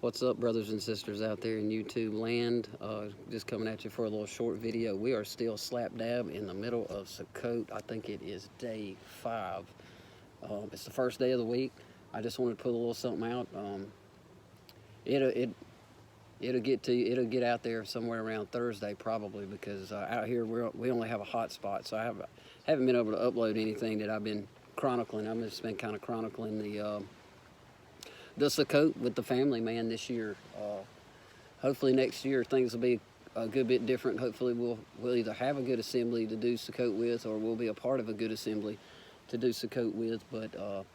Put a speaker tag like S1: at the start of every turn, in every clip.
S1: What's up, brothers and sisters out there in YouTube land? Just coming at you for a little short video. We are still slap dab in the middle of Sukkot. I think it is day 5. It's the first day of the week. I just wanted to put a little something out. It'll get to you. It'll get out there somewhere around Thursday probably, because out here we only have a hot spot, so I haven't been able to upload anything that I've been chronicling. I've just been kind of chronicling the Sukkot with the family, man, this year. Hopefully next year things will be a good bit different. Hopefully we'll either have a good assembly to do Sukkot with, or we'll be a part of a good assembly to do Sukkot with. But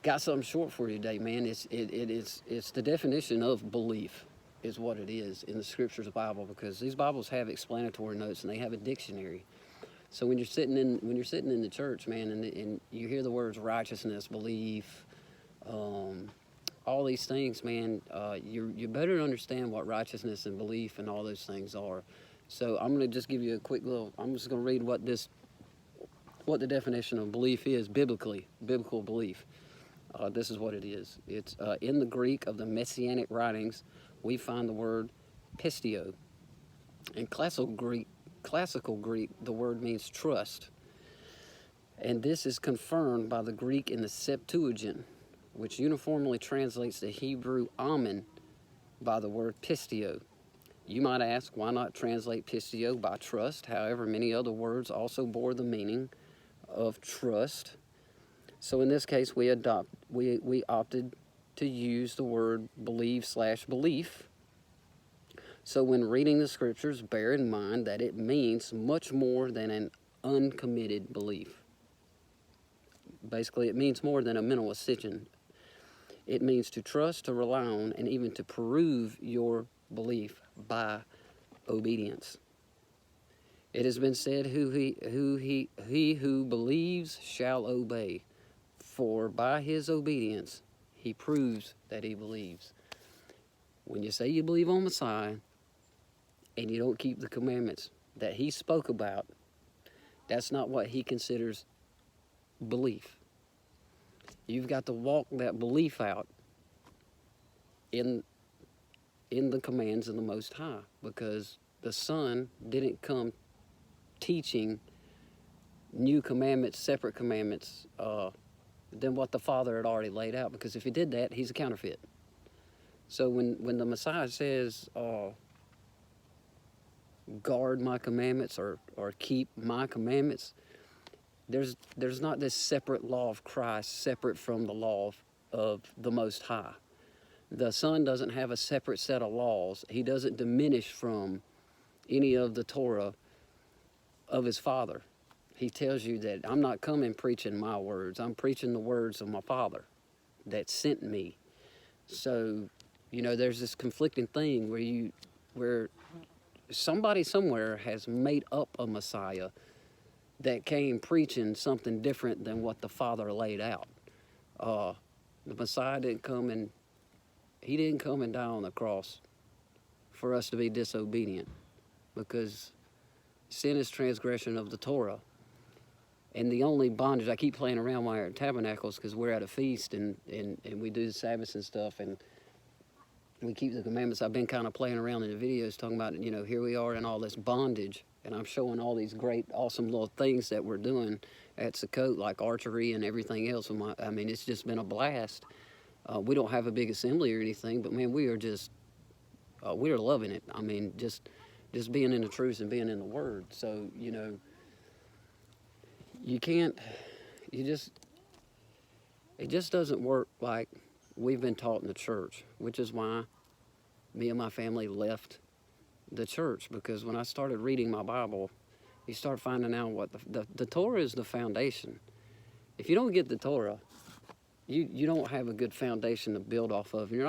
S1: got something short for you today, man. It's the definition of belief is what it is in the Scriptures Bible, because these Bibles have explanatory notes and they have a dictionary. So when you're sitting in the church, man, and you hear the words righteousness, belief, all these things, man, you better understand what righteousness and belief and all those things are. So I'm going to just give you a quick little, I'm just going to read what the definition of belief is biblically, biblical belief. This is what it is. It's in the Greek of the Messianic writings, we find the word pistio. In classical Greek, the word means trust. And this is confirmed by the Greek in the Septuagint, which uniformly translates the Hebrew amen by the word pistio. You might ask, why not translate pistio by trust? However, many other words also bore the meaning of trust. So in this case, we opted to use the word believe/belief. So when reading the Scriptures, bear in mind that it means much more than an uncommitted belief. Basically, it means more than a mental ascension. It means to trust, to rely on, and even to prove your belief by obedience. It has been said, he who believes shall obey, for by his obedience he proves that he believes. When you say you believe on Messiah and you don't keep the commandments that he spoke about, that's not what he considers belief. You've got to walk that belief out in the commands of the Most High, because the Son didn't come teaching new commandments, separate commandments than what the Father had already laid out, because if he did that, he's a counterfeit. So when the Messiah says, guard my commandments or keep my commandments, there's not this separate law of Christ separate from the law of the Most High. The Son doesn't have a separate set of laws. He doesn't diminish from any of the Torah of his Father. He tells you that I'm not coming preaching my words. I'm preaching the words of my Father that sent me. So, there's this conflicting thing where somebody somewhere has made up a Messiah that came preaching something different than what the Father laid out. The Messiah didn't come and die on the cross for us to be disobedient, because sin is transgression of the Torah. And the only bondage, I keep playing around while we're at Tabernacles, because we're at a feast and we do the Sabbaths and stuff, and we keep the commandments. I've been kind of playing around in the videos talking about, here we are in all this bondage, and I'm showing all these great, awesome little things that we're doing at Sukkot, like archery and everything else. It's just been a blast. We don't have a big assembly or anything, but man, we are loving it. Just being in the truth and being in the Word. So, it just doesn't work like we've been taught in the church, which is why me and my family left the church, because when I started reading my Bible, you start finding out what the Torah is the foundation. If you don't get the Torah, you don't have a good foundation to build off of. You're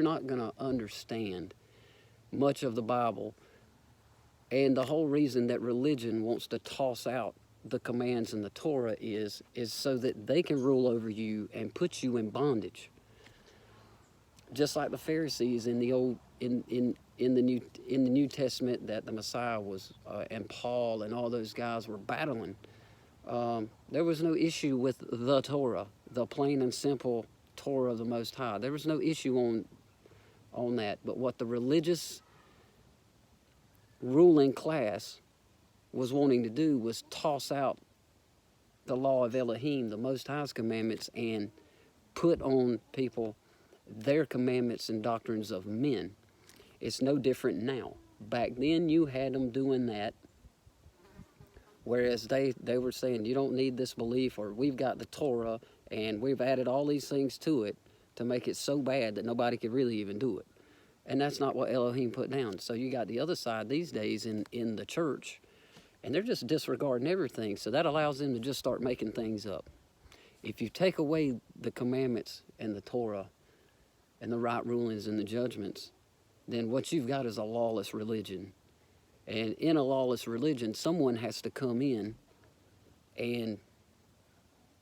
S1: not gonna understand much of the Bible. And the whole reason that religion wants to toss out the commands in the Torah is so that they can rule over you and put you in bondage. Just like the Pharisees in the New Testament, that the Messiah was and Paul and all those guys were battling. There was no issue with the Torah, the plain and simple Torah of the Most High. There was no issue on on that. But what the religious ruling class was wanting to do was toss out the law of Elohim, the Most High's commandments, and put on people their commandments and doctrines of men. It's no different now. Back then you had them doing that, whereas they were saying you don't need this belief, or we've got the Torah and we've added all these things to it to make it so bad that nobody could really even do it. And that's not what Elohim put down. So you got the other side these days in the church, and they're just disregarding everything. So that allows them to just start making things up. If you take away the commandments and the Torah and the right rulings and the judgments, then what you've got is a lawless religion. And in a lawless religion, someone has to come in and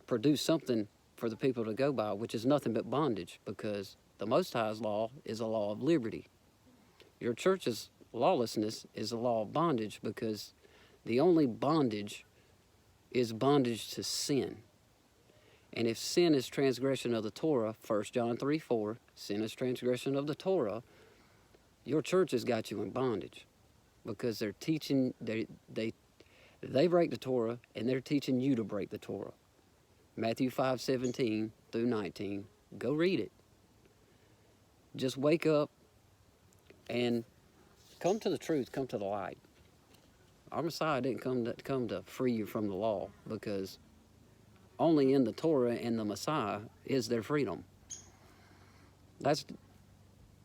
S1: produce something for the people to go by, which is nothing but bondage, because the Most High's law is a law of liberty. Your church's lawlessness is a law of bondage, because the only bondage is bondage to sin. And if sin is transgression of the Torah, 1 John 3:4, sin is transgression of the Torah, your church has got you in bondage, because they're teaching, they break the Torah, and they're teaching you to break the Torah. Matthew 5:17 through 19. Go read it. Just wake up and come to the truth, come to the light. Our Messiah didn't come to free you from the law, because only in the Torah and the Messiah is there freedom.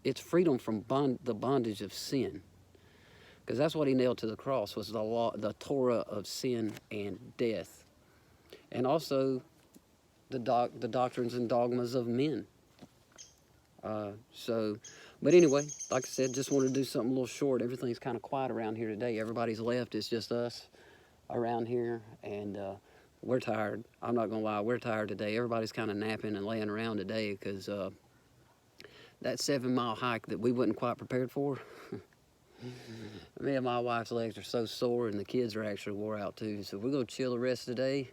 S1: It's freedom from the bondage of sin, because that's what he nailed to the cross, was the law, the Torah of sin and death, and also the doctrines and dogmas of men. But anyway, like I said, just wanted to do something a little short. Everything's kind of quiet around here today. Everybody's left. It's just us around here, and we're tired. I'm not gonna lie, we're tired today. Everybody's kind of napping and laying around today, because that 7-mile hike that we wasn't quite prepared for. Me and my wife's legs are so sore, and the kids are actually wore out too. So we're gonna chill the rest of the day.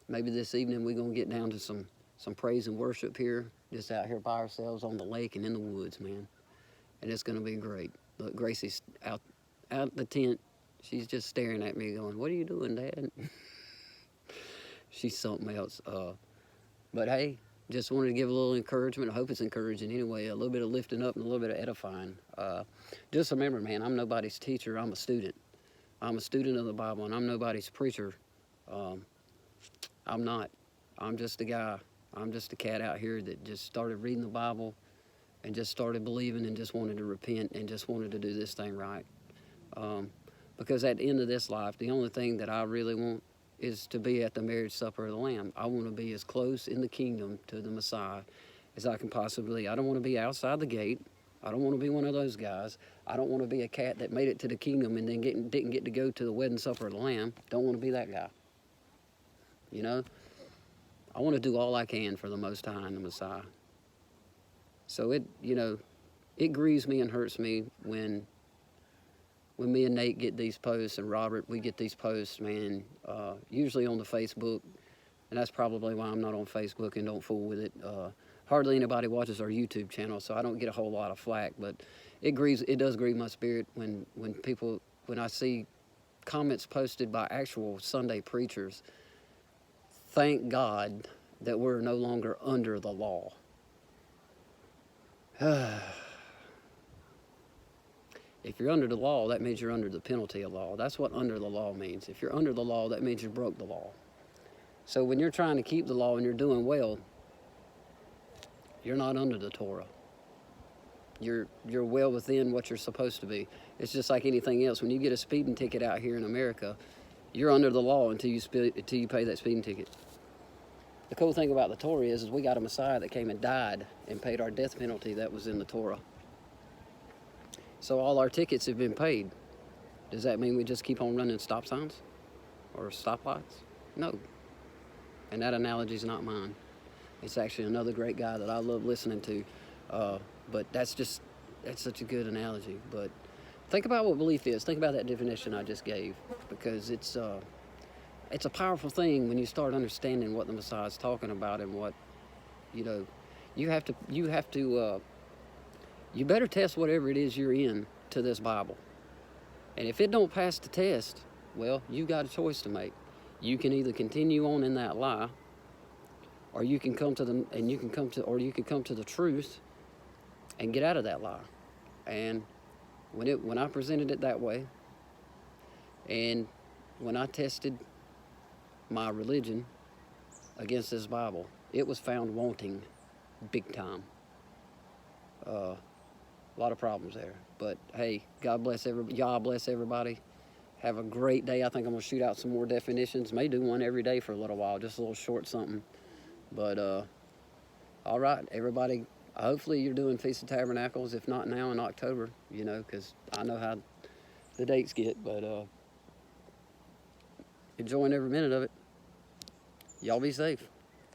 S1: Maybe this evening we're gonna get down to some praise and worship here, just out here by ourselves on the lake and in the woods, man. And it's gonna be great. Look, Gracie's out the tent. She's just staring at me going, "What are you doing, Dad?" She's something else. But hey, just wanted to give a little encouragement. I hope it's encouraging anyway, a little bit of lifting up and a little bit of edifying. Just remember, man, I'm nobody's teacher. I'm a student. I'm a student of the Bible, and I'm nobody's preacher. I'm not. I'm just a guy. I'm just a cat out here that just started reading the Bible and just started believing and just wanted to repent and just wanted to do this thing right. Because at the end of this life, the only thing that I really want is to be at the marriage supper of the Lamb. I want to be as close in the kingdom to the Messiah as I can possibly. I don't want to be outside the gate. I don't want to be one of those guys. I don't want to be a cat that made it to the kingdom and then didn't get to go to the wedding supper of the Lamb. Don't want to be that guy. You know? I want to do all I can for the Most High and the Messiah. So it grieves me and hurts me when me and Nate get these posts, and Robert, we get these posts, man, usually on the Facebook, and that's probably why I'm not on Facebook and don't fool with it. Hardly anybody watches our YouTube channel, so I don't get a whole lot of flack, but it does grieve my spirit when I see comments posted by actual Sunday preachers. Thank God that we're no longer under the law. If you're under the law, that means you're under the penalty of law. That's what under the law means. If you're under the law, that means you broke the law. So when you're trying to keep the law and you're doing well, you're not under the Torah. You're well within what you're supposed to be. It's just like anything else. When you get a speeding ticket out here in America, you're under the law until you pay that speeding ticket. The cool thing about the Torah is we got a Messiah that came and died and paid our death penalty that was in the Torah. So all our tickets have been paid. Does that mean we just keep on running stop signs or stoplights? No. And that analogy is not mine. It's actually another great guy that I love listening to. But that's such a good analogy. But think about what belief is. Think about that definition I just gave, because it's a powerful thing when you start understanding what the Messiah is talking about and what, you have to you better test whatever it is you're in to this Bible. And if it don't pass the test, well, you got a choice to make. You can either continue on in that lie, or you can come to the truth and get out of that lie. And when I presented it that way, and when I tested my religion against this Bible, it was found wanting big time. A lot of problems there. But hey, God bless everybody. Have a great day. I think I'm going to shoot out some more definitions. May do one every day for a little while, just a little short something. But all right, everybody, hopefully you're doing Feast of Tabernacles, if not now in October, you know, because I know how the dates get. But enjoying every minute of it. Y'all be safe.